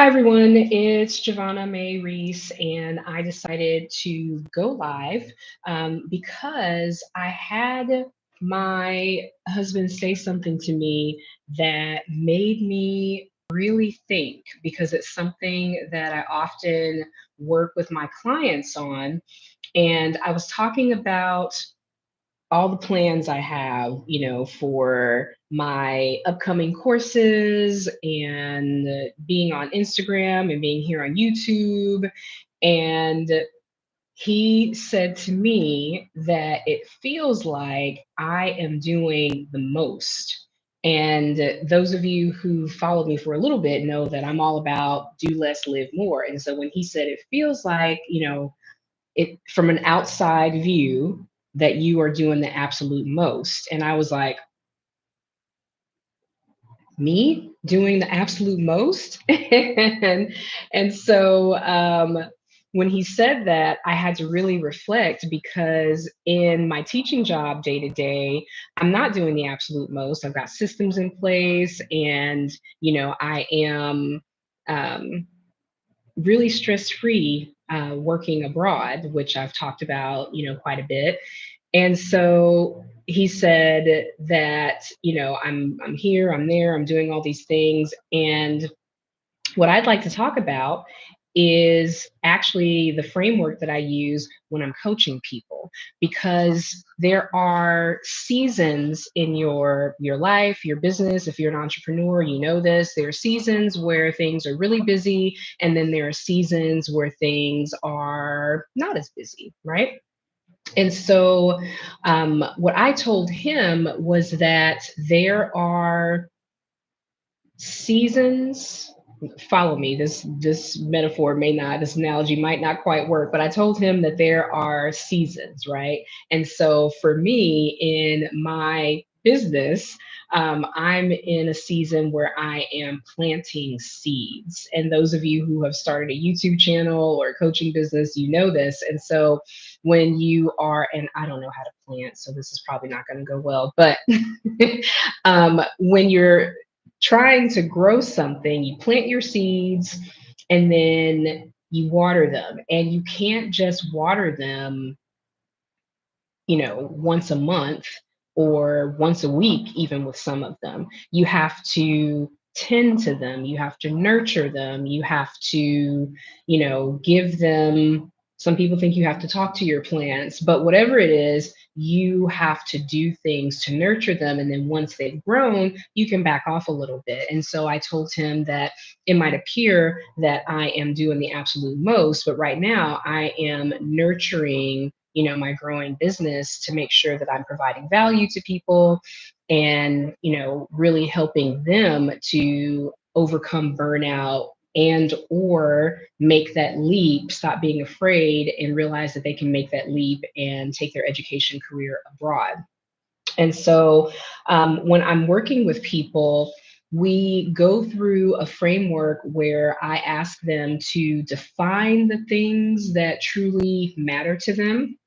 Hi everyone, it's Giovanna May Reese, and I decided to go live because I had my husband say something to me that made me really think because it's something that I often work with my clients on. And I was talking about all the plans I have, for my upcoming courses and being on Instagram and being here on YouTube. And he said to me that it feels like I am doing the most. And those of you who followed me for a little bit know that I'm all about do less, live more. And so when he said it feels like, it from an outside view that you are doing the absolute most. And I was like, me doing the absolute most? And so when he said that, I had to really reflect because in my teaching job day to day, I'm not doing the absolute most. I've got systems in place and, I am um, really stress free working abroad, which I've talked about, quite a bit. And so he said that, I'm here, I'm there, I'm doing all these things. And what I'd like to talk about is actually the framework that I use when I'm coaching people, because there are seasons in your life, your business. If you're an entrepreneur, you know this. There are seasons where things are really busy, and then there are seasons where things are not as busy, right? And so, what I told him was that there are seasons. Follow me. This metaphor may not, this analogy might not quite work, but I told him that there are seasons, right? And so for me in my business, I'm in a season where I am planting seeds. And those of you who have started a YouTube channel or a coaching business, you know this. And so when you are, and I don't know how to plant, so this is probably not going to go well, but when you're trying to grow something, you plant your seeds and then you water them. And you can't just water them, once a month or once a week, even with some of them. You have to tend to them, you have to nurture them, you have to, give them. Some people think you have to talk to your plants, but whatever it is, you have to do things to nurture them. And then once they've grown, you can back off a little bit. And so I told him that it might appear that I am doing the absolute most, but right now I am nurturing, my growing business to make sure that I'm providing value to people and, really helping them to overcome burnout and or make that leap, stop being afraid and realize that they can make that leap and take their education career abroad. And so when I'm working with people, we go through a framework where I ask them to define the things that truly matter to them.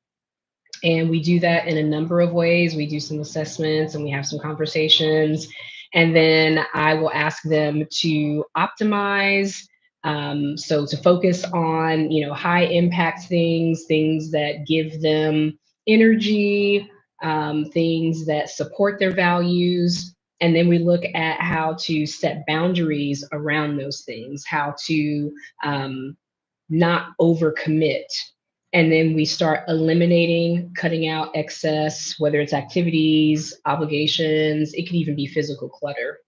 And we do that in a number of ways. We do some assessments and we have some conversations. And then I will ask them to optimize. So to focus on, high impact things, things that give them energy, things that support their values. And then we look at how to set boundaries around those things, how to not overcommit. And then we start eliminating, cutting out excess, whether it's activities, obligations, it could even be physical clutter.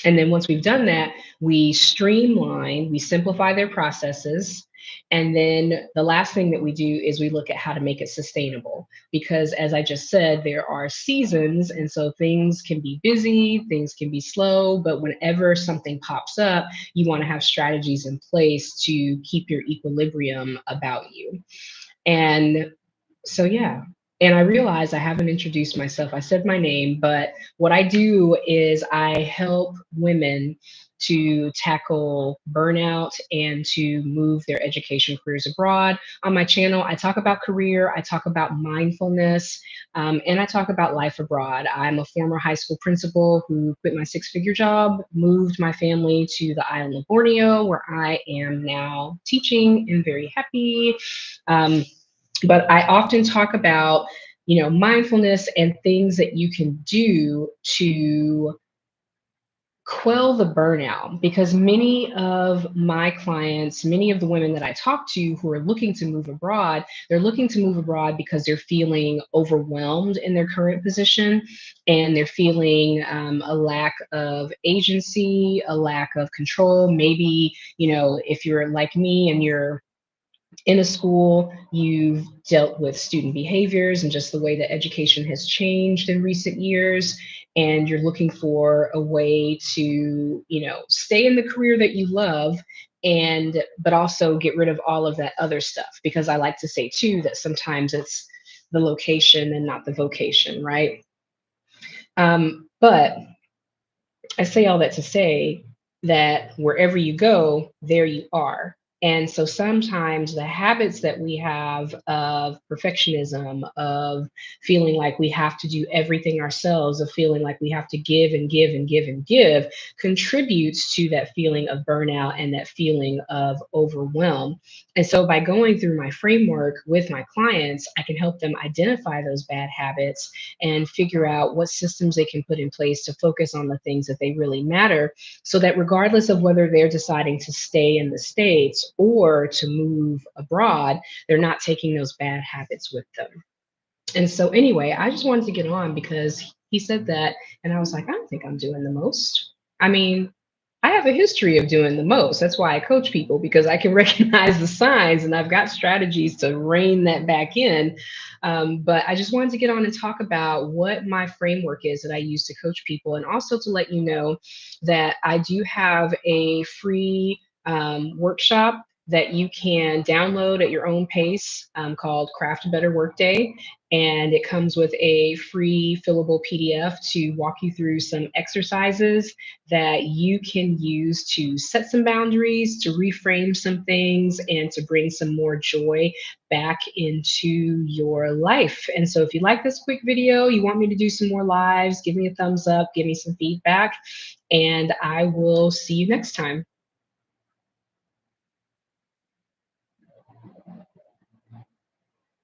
And then once we've done that, we streamline, we simplify their processes. And then the last thing that we do is we look at how to make it sustainable. Because as I just said, there are seasons. And so things can be busy, things can be slow. But whenever something pops up, you want to have strategies in place to keep your equilibrium about you. And so, yeah, And I realized I haven't introduced myself. I said my name, but what I do is I help women to tackle burnout and to move their education careers abroad. On my channel, I talk about career, I talk about mindfulness, and I talk about life abroad. I'm a former high school principal who quit my six-figure job, moved my family to the island of Borneo, where I am now teaching and very happy. Um, but I often talk about, mindfulness and things that you can do to quell the burnout, because many of my clients, many of the women that I talk to who are looking to move abroad, they're looking to move abroad because they're feeling overwhelmed in their current position, and they're feeling a lack of agency, a lack of control. Maybe, if you're like me and you're in a school, you've dealt with student behaviors and just the way that education has changed in recent years, and you're looking for a way to, stay in the career that you love, and but also get rid of all of that other stuff, because I like to say too that sometimes it's the location and not the vocation, right? But I say all that to say that wherever you go, there you are. And so sometimes the habits that we have of perfectionism, of feeling like we have to do everything ourselves, of feeling like we have to give and give and give and give, contributes to that feeling of burnout and that feeling of overwhelm. And so by going through my framework with my clients, I can help them identify those bad habits and figure out what systems they can put in place to focus on the things that they really matter, so that regardless of whether they're deciding to stay in the States or to move abroad, they're not taking those bad habits with them. And so, anyway, I just wanted to get on because he said that, and I was like, I don't think I'm doing the most. I mean, I have a history of doing the most. That's why I coach people, because I can recognize the signs and I've got strategies to rein that back in. But I just wanted to get on and talk about what my framework is that I use to coach people, and also to let you know that I do have a free workshop that you can download at your own pace, called Craft a Better Workday. And it comes with a free fillable PDF to walk you through some exercises that you can use to set some boundaries, to reframe some things, and to bring some more joy back into your life. And so if you like this quick video, you want me to do some more lives, give me a thumbs up, give me some feedback, and I will see you next time.